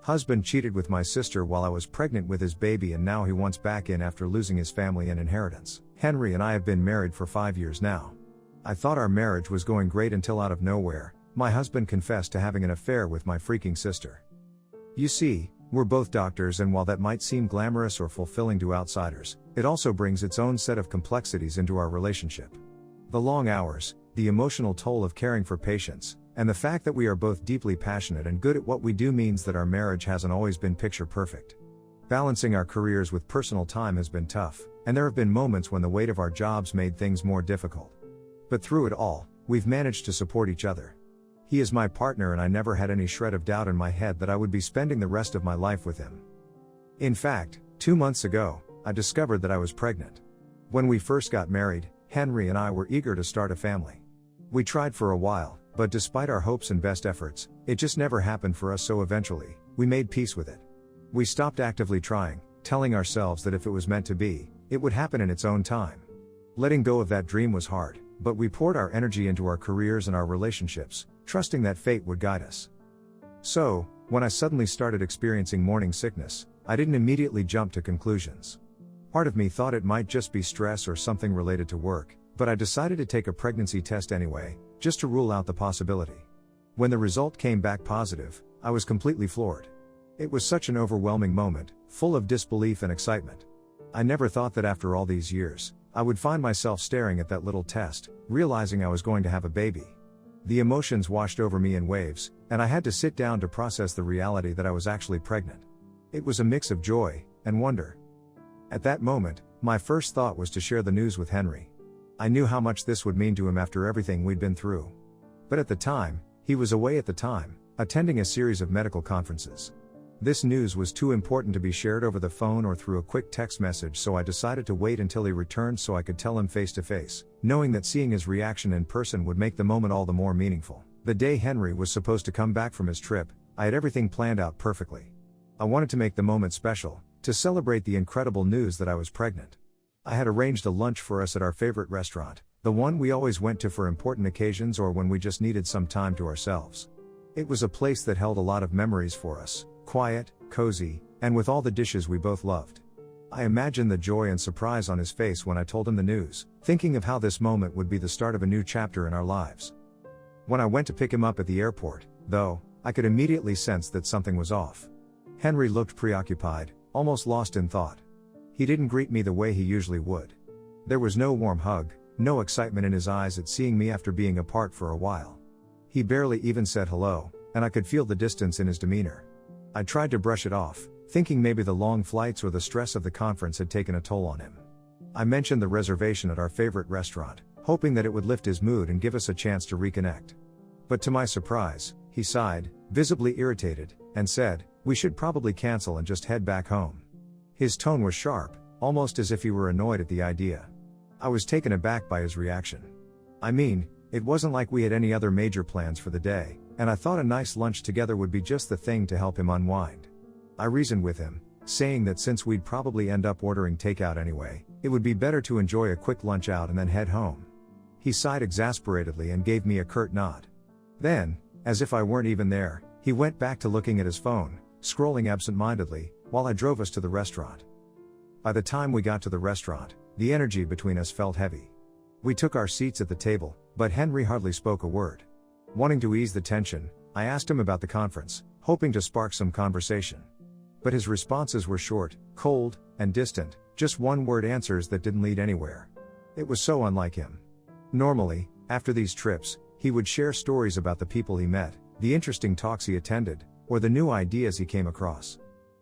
Husband cheated with my sister while I was pregnant with his baby, and now he wants back in after losing his family and inheritance. Henry and I have been married for 5 years now. I thought our marriage was going great until out of nowhere, my husband confessed to having an affair with my freaking sister. You see, we're both doctors, and while that might seem glamorous or fulfilling to outsiders, it also brings its own set of complexities into our relationship. The long hours, the emotional toll of caring for patients, and the fact that we are both deeply passionate and good at what we do means that our marriage hasn't always been picture perfect. Balancing our careers with personal time has been tough, and there have been moments when the weight of our jobs made things more difficult. But through it all, we've managed to support each other. He is my partner, and I never had any shred of doubt in my head that I would be spending the rest of my life with him. In fact, 2 months ago, I discovered that I was pregnant. When we first got married, Henry and I were eager to start a family. We tried for a while, but despite our hopes and best efforts, it just never happened for us, so eventually, we made peace with it. We stopped actively trying, telling ourselves that if it was meant to be, it would happen in its own time. Letting go of that dream was hard, but we poured our energy into our careers and our relationships, trusting that fate would guide us. So, when I suddenly started experiencing morning sickness, I didn't immediately jump to conclusions. Part of me thought it might just be stress or something related to work, but I decided to take a pregnancy test anyway, just to rule out the possibility. When the result came back positive, I was completely floored. It was such an overwhelming moment, full of disbelief and excitement. I never thought that after all these years, I would find myself staring at that little test, realizing I was going to have a baby. The emotions washed over me in waves, and I had to sit down to process the reality that I was actually pregnant. It was a mix of joy and wonder. At that moment, my first thought was to share the news with Henry. I knew how much this would mean to him after everything we'd been through. But at the time, he was away attending a series of medical conferences. This news was too important to be shared over the phone or through a quick text message, so I decided to wait until he returned so I could tell him face to face, knowing that seeing his reaction in person would make the moment all the more meaningful. The day Henry was supposed to come back from his trip, I had everything planned out perfectly. I wanted to make the moment special, to celebrate the incredible news that I was pregnant. I had arranged a lunch for us at our favorite restaurant, the one we always went to for important occasions or when we just needed some time to ourselves. It was a place that held a lot of memories for us, quiet, cozy, and with all the dishes we both loved. I imagined the joy and surprise on his face when I told him the news, thinking of how this moment would be the start of a new chapter in our lives. When I went to pick him up at the airport, though, I could immediately sense that something was off. Henry looked preoccupied, almost lost in thought. He didn't greet me the way he usually would. There was no warm hug, no excitement in his eyes at seeing me after being apart for a while. He barely even said hello, and I could feel the distance in his demeanor. I tried to brush it off, thinking maybe the long flights or the stress of the conference had taken a toll on him. I mentioned the reservation at our favorite restaurant, hoping that it would lift his mood and give us a chance to reconnect. But to my surprise, he sighed, visibly irritated, and said, "We should probably cancel and just head back home." His tone was sharp, almost as if he were annoyed at the idea. I was taken aback by his reaction. I mean, it wasn't like we had any other major plans for the day, and I thought a nice lunch together would be just the thing to help him unwind. I reasoned with him, saying that since we'd probably end up ordering takeout anyway, it would be better to enjoy a quick lunch out and then head home. He sighed exasperatedly and gave me a curt nod. Then, as if I weren't even there, he went back to looking at his phone, scrolling absent-mindedly, while I drove us to the restaurant. By the time we got to the restaurant, the energy between us felt heavy. We took our seats at the table, but Henry hardly spoke a word. Wanting to ease the tension, I asked him about the conference, hoping to spark some conversation. But his responses were short, cold, and distant, just one-word answers that didn't lead anywhere. It was so unlike him. Normally, after these trips, he would share stories about the people he met, the interesting talks he attended, or the new ideas he came across.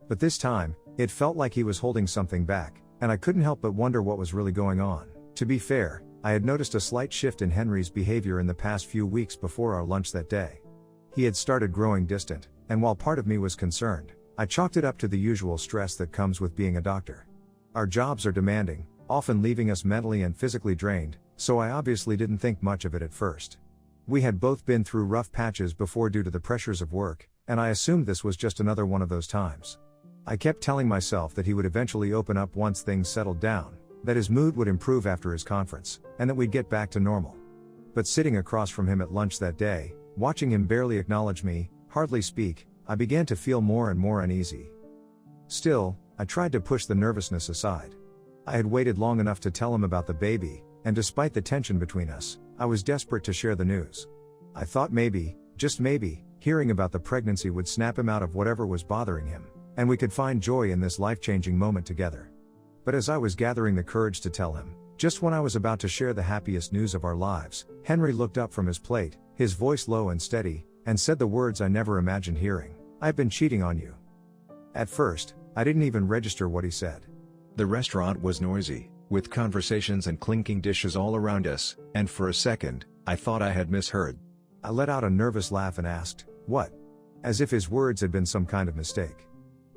But this time, it felt like he was holding something back, and I couldn't help but wonder what was really going on. To be fair, I had noticed a slight shift in Henry's behavior in the past few weeks before our lunch that day. He had started growing distant, and while part of me was concerned, I chalked it up to the usual stress that comes with being a doctor. Our jobs are demanding, often leaving us mentally and physically drained, so I obviously didn't think much of it at first. We had both been through rough patches before due to the pressures of work, and I assumed this was just another one of those times. I kept telling myself that he would eventually open up once things settled down, that his mood would improve after his conference, and that we'd get back to normal. But sitting across from him at lunch that day, watching him barely acknowledge me, hardly speak, I began to feel more and more uneasy. Still, I tried to push the nervousness aside. I had waited long enough to tell him about the baby, and despite the tension between us, I was desperate to share the news. I thought maybe, just maybe, hearing about the pregnancy would snap him out of whatever was bothering him, and we could find joy in this life-changing moment together. But as I was gathering the courage to tell him, just when I was about to share the happiest news of our lives, Henry looked up from his plate, his voice low and steady, and said the words I never imagined hearing: "I've been cheating on you." At first, I didn't even register what he said. The restaurant was noisy, with conversations and clinking dishes all around us, and for a second, I thought I had misheard. I let out a nervous laugh and asked, "What?" As if his words had been some kind of mistake.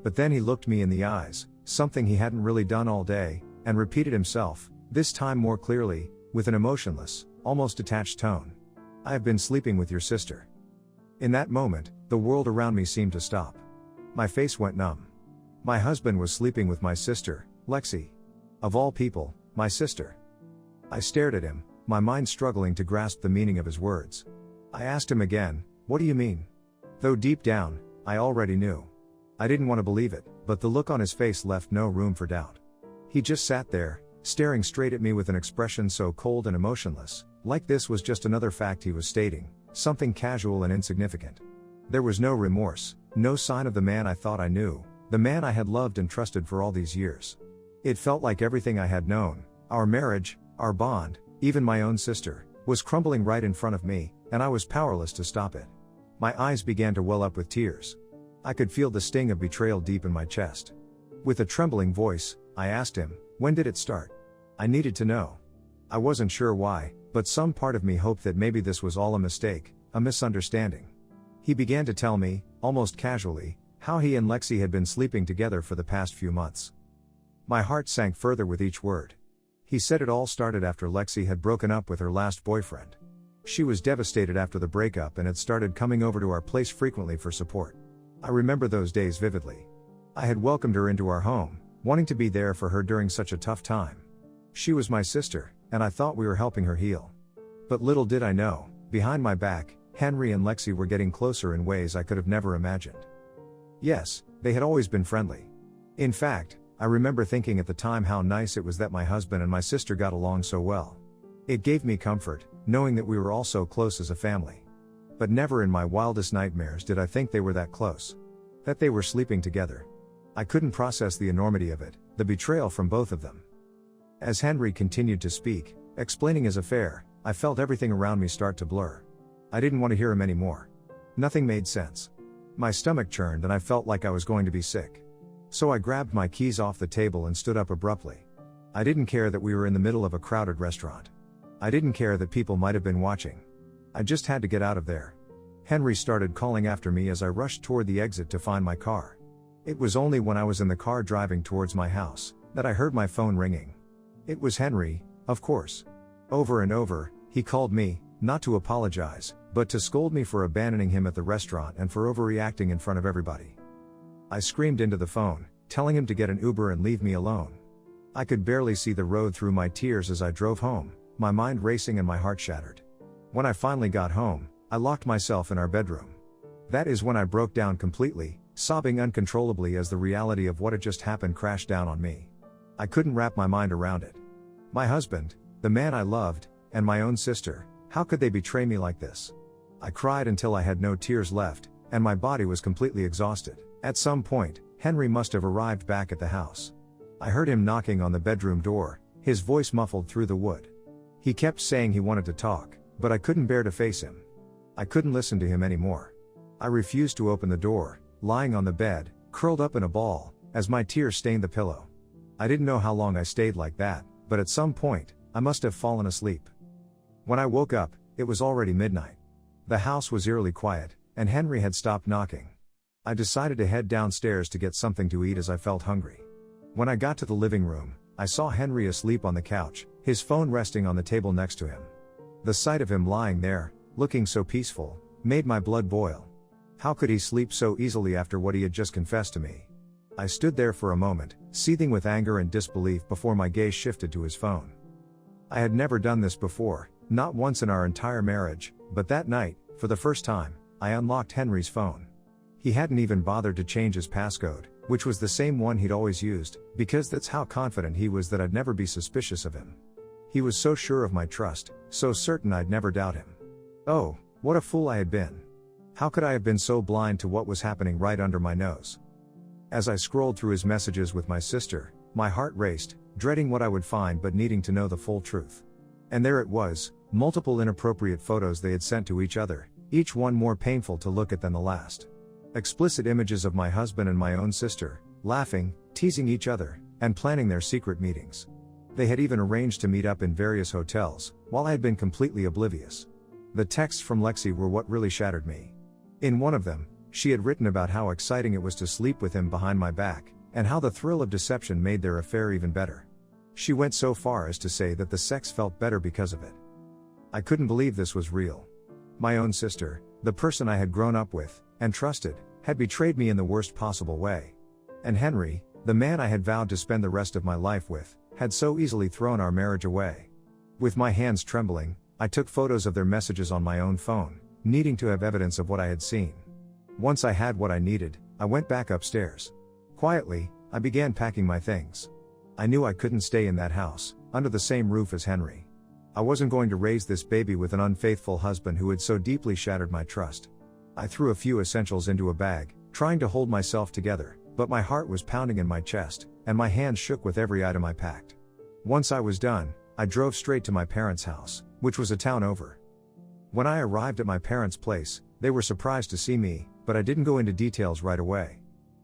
But then he looked me in the eyes, something he hadn't really done all day, and repeated himself, this time more clearly, with an emotionless, almost detached tone. "I have been sleeping with your sister." In that moment, the world around me seemed to stop. My face went numb. My husband was sleeping with my sister, Lexi. Of all people, my sister. I stared at him, my mind struggling to grasp the meaning of his words. I asked him again, "What do you mean?" Though deep down, I already knew. I didn't want to believe it, but the look on his face left no room for doubt. He just sat there, staring straight at me with an expression so cold and emotionless, like this was just another fact he was stating, something casual and insignificant. There was no remorse, no sign of the man I thought I knew, the man I had loved and trusted for all these years. It felt like everything I had known, our marriage, our bond, even my own sister, was crumbling right in front of me, and I was powerless to stop it. My eyes began to well up with tears. I could feel the sting of betrayal deep in my chest. With a trembling voice, I asked him, "When did it start?" I needed to know. I wasn't sure why, but some part of me hoped that maybe this was all a mistake, a misunderstanding. He began to tell me, almost casually, how he and Lexi had been sleeping together for the past few months. My heart sank further with each word. He said it all started after Lexi had broken up with her last boyfriend. She was devastated after the breakup and had started coming over to our place frequently for support. I remember those days vividly. I had welcomed her into our home, wanting to be there for her during such a tough time. She was my sister, and I thought we were helping her heal. But little did I know, behind my back, Henry and Lexi were getting closer in ways I could have never imagined. Yes, they had always been friendly. In fact, I remember thinking at the time how nice it was that my husband and my sister got along so well. It gave me comfort, knowing that we were all so close as a family. But never in my wildest nightmares did I think they were that close. That they were sleeping together. I couldn't process the enormity of it, the betrayal from both of them. As Henry continued to speak, explaining his affair, I felt everything around me start to blur. I didn't want to hear him anymore. Nothing made sense. My stomach churned and I felt like I was going to be sick. So I grabbed my keys off the table and stood up abruptly. I didn't care that we were in the middle of a crowded restaurant. I didn't care that people might have been watching. I just had to get out of there. Henry started calling after me as I rushed toward the exit to find my car. It was only when I was in the car driving towards my house that I heard my phone ringing. It was Henry, of course. Over and over, he called me, not to apologize, but to scold me for abandoning him at the restaurant and for overreacting in front of everybody. I screamed into the phone, telling him to get an Uber and leave me alone. I could barely see the road through my tears as I drove home, my mind racing and my heart shattered. When I finally got home, I locked myself in our bedroom. That is when I broke down completely, sobbing uncontrollably as the reality of what had just happened crashed down on me. I couldn't wrap my mind around it. My husband, the man I loved, and my own sister, how could they betray me like this? I cried until I had no tears left, and my body was completely exhausted. At some point, Henry must have arrived back at the house. I heard him knocking on the bedroom door, his voice muffled through the wood. He kept saying he wanted to talk, but I couldn't bear to face him. I couldn't listen to him anymore. I refused to open the door, lying on the bed, curled up in a ball, as my tears stained the pillow. I didn't know how long I stayed like that, but at some point, I must have fallen asleep. When I woke up, it was already midnight. The house was eerily quiet, and Henry had stopped knocking. I decided to head downstairs to get something to eat as I felt hungry. When I got to the living room, I saw Henry asleep on the couch, his phone resting on the table next to him. The sight of him lying there, looking so peaceful, made my blood boil. How could he sleep so easily after what he had just confessed to me? I stood there for a moment, seething with anger and disbelief before my gaze shifted to his phone. I had never done this before, not once in our entire marriage, but that night, for the first time, I unlocked Henry's phone. He hadn't even bothered to change his passcode, which was the same one he'd always used, because that's how confident he was that I'd never be suspicious of him. He was so sure of my trust, so certain I'd never doubt him. Oh, what a fool I had been. How could I have been so blind to what was happening right under my nose? As I scrolled through his messages with my sister, my heart raced, dreading what I would find but needing to know the full truth. And there it was, multiple inappropriate photos they had sent to each other, each one more painful to look at than the last. Explicit images of my husband and my own sister, laughing, teasing each other, and planning their secret meetings. They had even arranged to meet up in various hotels, while I had been completely oblivious. The texts from Lexi were what really shattered me. In one of them, she had written about how exciting it was to sleep with him behind my back, and how the thrill of deception made their affair even better. She went so far as to say that the sex felt better because of it. I couldn't believe this was real. My own sister, the person I had grown up with, and trusted, had betrayed me in the worst possible way. And Henry, the man I had vowed to spend the rest of my life with, had so easily thrown our marriage away. With my hands trembling, I took photos of their messages on my own phone, needing to have evidence of what I had seen. Once I had what I needed, I went back upstairs. Quietly, I began packing my things. I knew I couldn't stay in that house, under the same roof as Henry. I wasn't going to raise this baby with an unfaithful husband who had so deeply shattered my trust. I threw a few essentials into a bag, trying to hold myself together, but my heart was pounding in my chest, and my hands shook with every item I packed. Once I was done, I drove straight to my parents' house, which was a town over. When I arrived at my parents' place, they were surprised to see me, but I didn't go into details right away.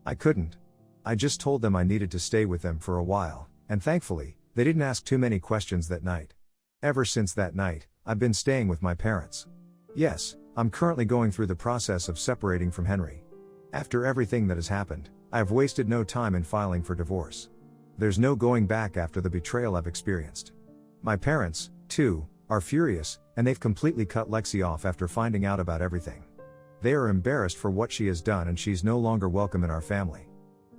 I couldn't. I just told them I needed to stay with them for a while, and thankfully, they didn't ask too many questions that night. Ever since that night, I've been staying with my parents. Yes, I'm currently going through the process of separating from Henry. After everything that has happened, I have wasted no time in filing for divorce. There's no going back after the betrayal I've experienced. My parents, too, are furious, and they've completely cut Lexi off after finding out about everything. They are embarrassed for what she has done, and she's no longer welcome in our family.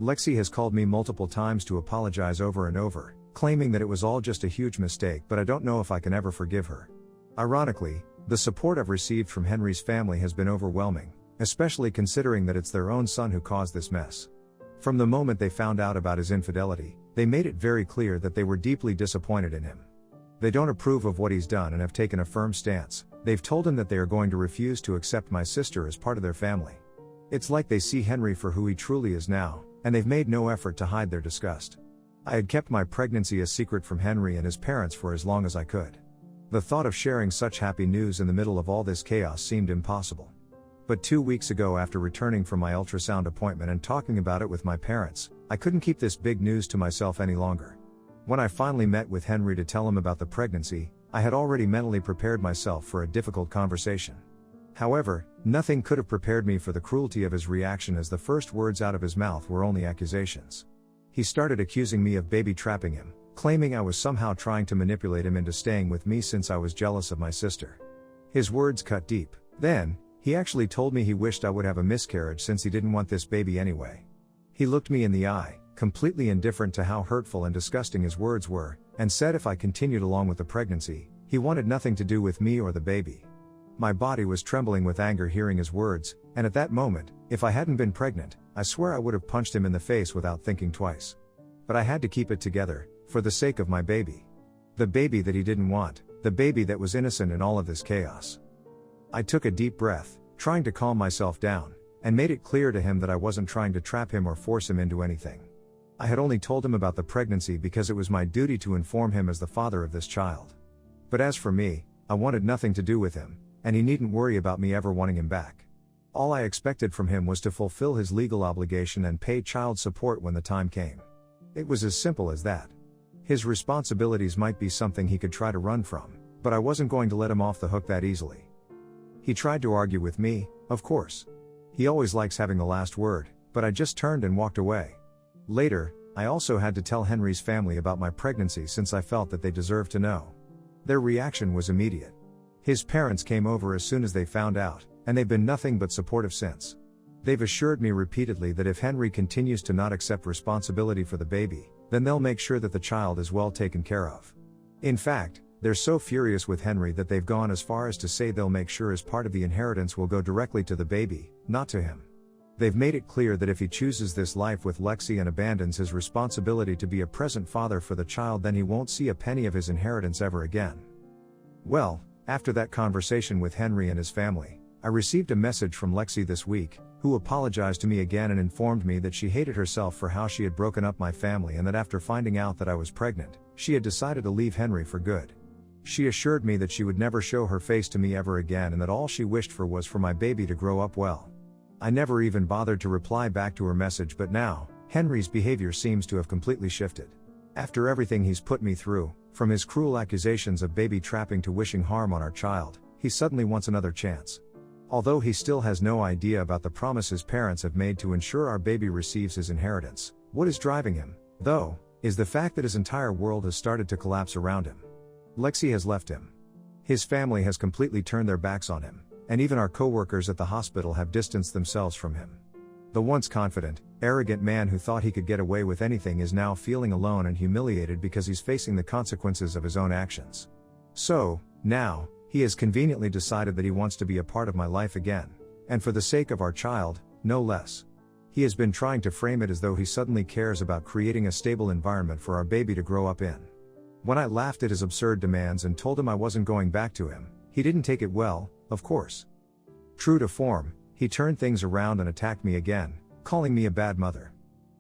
Lexi has called me multiple times to apologize over and over, claiming that it was all just a huge mistake, but I don't know if I can ever forgive her. Ironically, the support I've received from Henry's family has been overwhelming, especially considering that it's their own son who caused this mess. From the moment they found out about his infidelity, they made it very clear that they were deeply disappointed in him. They don't approve of what he's done and have taken a firm stance. They've told him that they are going to refuse to accept my sister as part of their family. It's like they see Henry for who he truly is now, and they've made no effort to hide their disgust. I had kept my pregnancy a secret from Henry and his parents for as long as I could. The thought of sharing such happy news in the middle of all this chaos seemed impossible. But 2 weeks ago, after returning from my ultrasound appointment and talking about it with my parents, I couldn't keep this big news to myself any longer. When I finally met with Henry to tell him about the pregnancy, I had already mentally prepared myself for a difficult conversation. However, nothing could have prepared me for the cruelty of his reaction, as the first words out of his mouth were only accusations. He started accusing me of baby trapping him, claiming I was somehow trying to manipulate him into staying with me since I was jealous of my sister. His words cut deep. Then, he actually told me he wished I would have a miscarriage since he didn't want this baby anyway. He looked me in the eye, completely indifferent to how hurtful and disgusting his words were, and said if I continued along with the pregnancy, he wanted nothing to do with me or the baby. My body was trembling with anger hearing his words, and at that moment, if I hadn't been pregnant, I swear I would have punched him in the face without thinking twice. But I had to keep it together, for the sake of my baby. The baby that he didn't want, the baby that was innocent in all of this chaos. I took a deep breath, trying to calm myself down, and made it clear to him that I wasn't trying to trap him or force him into anything. I had only told him about the pregnancy because it was my duty to inform him as the father of this child. But as for me, I wanted nothing to do with him, and he needn't worry about me ever wanting him back. All I expected from him was to fulfill his legal obligation and pay child support when the time came. It was as simple as that. His responsibilities might be something he could try to run from, but I wasn't going to let him off the hook that easily. He tried to argue with me, of course. He always likes having the last word, but I just turned and walked away. Later, I also had to tell Henry's family about my pregnancy since I felt that they deserved to know. Their reaction was immediate. His parents came over as soon as they found out, and they've been nothing but supportive since. They've assured me repeatedly that if Henry continues to not accept responsibility for the baby, then they'll make sure that the child is well taken care of. In fact, they're so furious with Henry that they've gone as far as to say they'll make sure as part of the inheritance will go directly to the baby, not to him. They've made it clear that if he chooses this life with Lexi and abandons his responsibility to be a present father for the child, then he won't see a penny of his inheritance ever again. Well, after that conversation with Henry and his family, I received a message from Lexi this week, who apologized to me again and informed me that she hated herself for how she had broken up my family and that after finding out that I was pregnant, she had decided to leave Henry for good. She assured me that she would never show her face to me ever again and that all she wished for was for my baby to grow up well. I never even bothered to reply back to her message, but now, Henry's behavior seems to have completely shifted. After everything he's put me through, from his cruel accusations of baby trapping to wishing harm on our child, he suddenly wants another chance. Although he still has no idea about the promise his parents have made to ensure our baby receives his inheritance, what is driving him, though, is the fact that his entire world has started to collapse around him. Lexi has left him. His family has completely turned their backs on him, and even our co-workers at the hospital have distanced themselves from him. The once confident, arrogant man who thought he could get away with anything is now feeling alone and humiliated because he's facing the consequences of his own actions. So, now, he has conveniently decided that he wants to be a part of my life again, and for the sake of our child, no less. He has been trying to frame it as though he suddenly cares about creating a stable environment for our baby to grow up in. When I laughed at his absurd demands and told him I wasn't going back to him, he didn't take it well, of course. True to form, he turned things around and attacked me again, calling me a bad mother.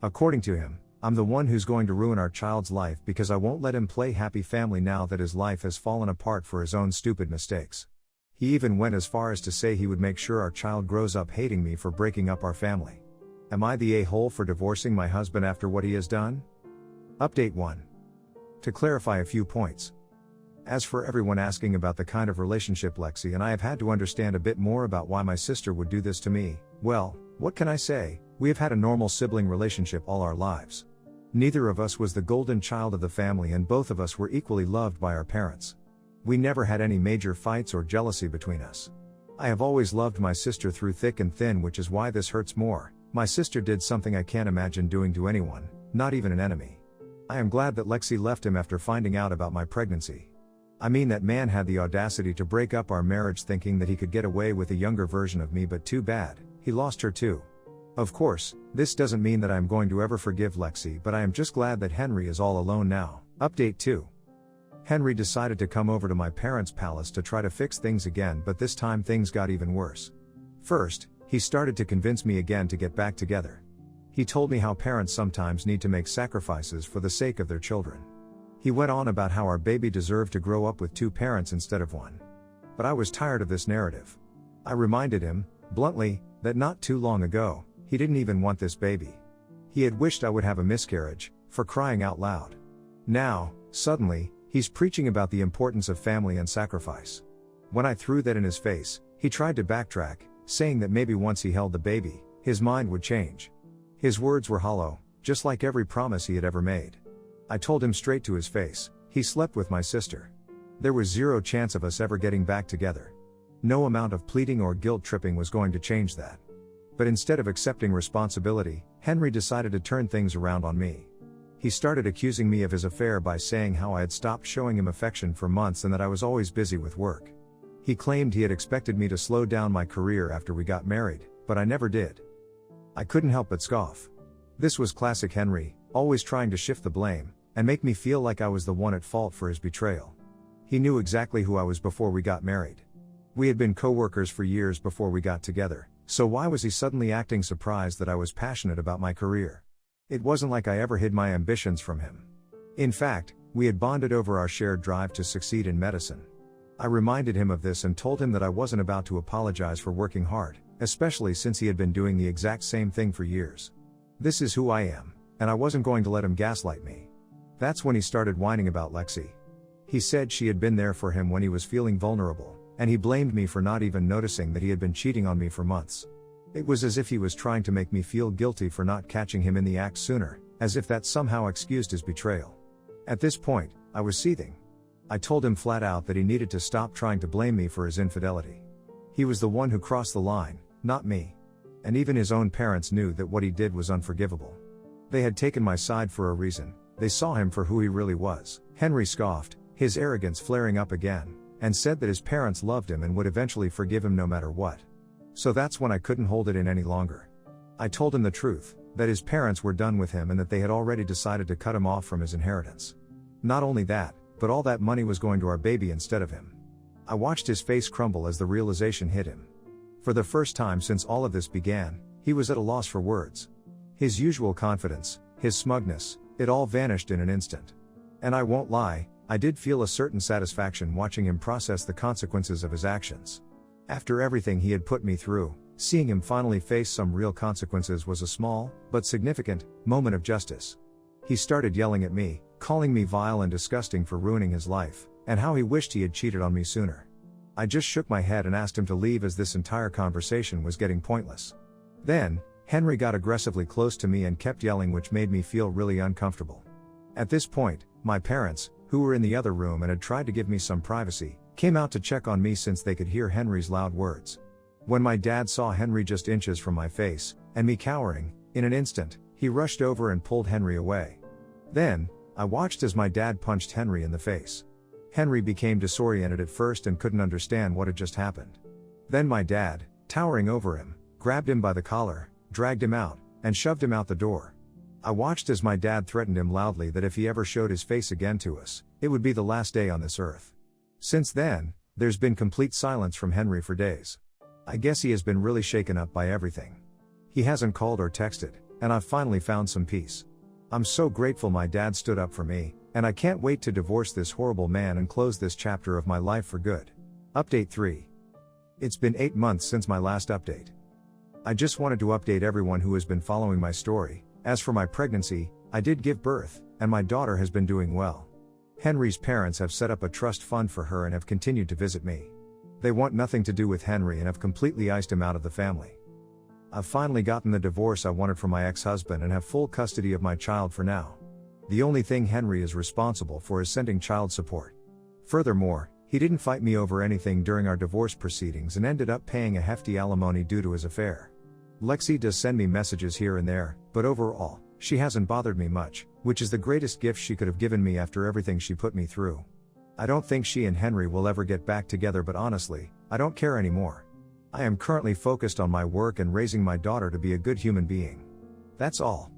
According to him, I'm the one who's going to ruin our child's life because I won't let him play happy family now that his life has fallen apart for his own stupid mistakes. He even went as far as to say he would make sure our child grows up hating me for breaking up our family. Am I the a-hole for divorcing my husband after what he has done? Update 1. To clarify a few points. As for everyone asking about the kind of relationship Lexi and I have had to understand a bit more about why my sister would do this to me, well, what can I say? We have had a normal sibling relationship all our lives. Neither of us was the golden child of the family and both of us were equally loved by our parents. We never had any major fights or jealousy between us. I have always loved my sister through thick and thin, which is why this hurts more. My sister did something I can't imagine doing to anyone, not even an enemy. I am glad that Lexi left him after finding out about my pregnancy. I mean, that man had the audacity to break up our marriage thinking that he could get away with a younger version of me, but too bad, he lost her too. Of course, this doesn't mean that I am going to ever forgive Lexi, but I am just glad that Henry is all alone now. Update 2. Henry decided to come over to my parents' palace to try to fix things again, but this time things got even worse. First, he started to convince me again to get back together. He told me how parents sometimes need to make sacrifices for the sake of their children. He went on about how our baby deserved to grow up with 2 parents instead of 1. But I was tired of this narrative. I reminded him, bluntly, that not too long ago, he didn't even want this baby. He had wished I would have a miscarriage, for crying out loud. Now, suddenly, he's preaching about the importance of family and sacrifice. When I threw that in his face, he tried to backtrack, saying that maybe once he held the baby, his mind would change. His words were hollow, just like every promise he had ever made. I told him straight to his face, he slept with my sister. There was zero chance of us ever getting back together. No amount of pleading or guilt tripping was going to change that. But instead of accepting responsibility, Henry decided to turn things around on me. He started accusing me of his affair by saying how I had stopped showing him affection for months and that I was always busy with work. He claimed he had expected me to slow down my career after we got married, but I never did. I couldn't help but scoff. This was classic Henry, always trying to shift the blame, and make me feel like I was the one at fault for his betrayal. He knew exactly who I was before we got married. We had been co-workers for years before we got together, so why was he suddenly acting surprised that I was passionate about my career? It wasn't like I ever hid my ambitions from him. In fact, we had bonded over our shared drive to succeed in medicine. I reminded him of this and told him that I wasn't about to apologize for working hard, especially since he had been doing the exact same thing for years. This is who I am, and I wasn't going to let him gaslight me. That's when he started whining about Lexi. He said she had been there for him when he was feeling vulnerable, and he blamed me for not even noticing that he had been cheating on me for months. It was as if he was trying to make me feel guilty for not catching him in the act sooner, as if that somehow excused his betrayal. At this point, I was seething. I told him flat out that he needed to stop trying to blame me for his infidelity. He was the one who crossed the line, not me. And even his own parents knew that what he did was unforgivable. They had taken my side for a reason. They saw him for who he really was. Henry scoffed, his arrogance flaring up again, and said that his parents loved him and would eventually forgive him no matter what. So that's when I couldn't hold it in any longer. I told him the truth, that his parents were done with him and that they had already decided to cut him off from his inheritance. Not only that, but all that money was going to our baby instead of him. I watched his face crumble as the realization hit him. For the first time since all of this began, he was at a loss for words. His usual confidence, his smugness, it all vanished in an instant. And I won't lie, I did feel a certain satisfaction watching him process the consequences of his actions. After everything he had put me through, seeing him finally face some real consequences was a small, but significant, moment of justice. He started yelling at me, calling me vile and disgusting for ruining his life, and how he wished he had cheated on me sooner. I just shook my head and asked him to leave as this entire conversation was getting pointless. Then, Henry got aggressively close to me and kept yelling, which made me feel really uncomfortable. At this point, my parents, who were in the other room and had tried to give me some privacy, came out to check on me since they could hear Henry's loud words. When my dad saw Henry just inches from my face, and me cowering, in an instant, he rushed over and pulled Henry away. Then, I watched as my dad punched Henry in the face. Henry became disoriented at first and couldn't understand what had just happened. Then my dad, towering over him, grabbed him by the collar, dragged him out, and shoved him out the door. I watched as my dad threatened him loudly that if he ever showed his face again to us, it would be the last day on this earth. Since then, there's been complete silence from Henry for days. I guess he has been really shaken up by everything. He hasn't called or texted, and I've finally found some peace. I'm so grateful my dad stood up for me, and I can't wait to divorce this horrible man and close this chapter of my life for good. Update 3. It's been 8 months since my last update. I just wanted to update everyone who has been following my story. As for my pregnancy, I did give birth, and my daughter has been doing well. Henry's parents have set up a trust fund for her and have continued to visit me. They want nothing to do with Henry and have completely iced him out of the family. I've finally gotten the divorce I wanted from my ex-husband and have full custody of my child for now. The only thing Henry is responsible for is sending child support. Furthermore, he didn't fight me over anything during our divorce proceedings and ended up paying a hefty alimony due to his affair. Lexi does send me messages here and there, but overall, she hasn't bothered me much, which is the greatest gift she could have given me after everything she put me through. I don't think she and Henry will ever get back together, but honestly, I don't care anymore. I am currently focused on my work and raising my daughter to be a good human being. That's all.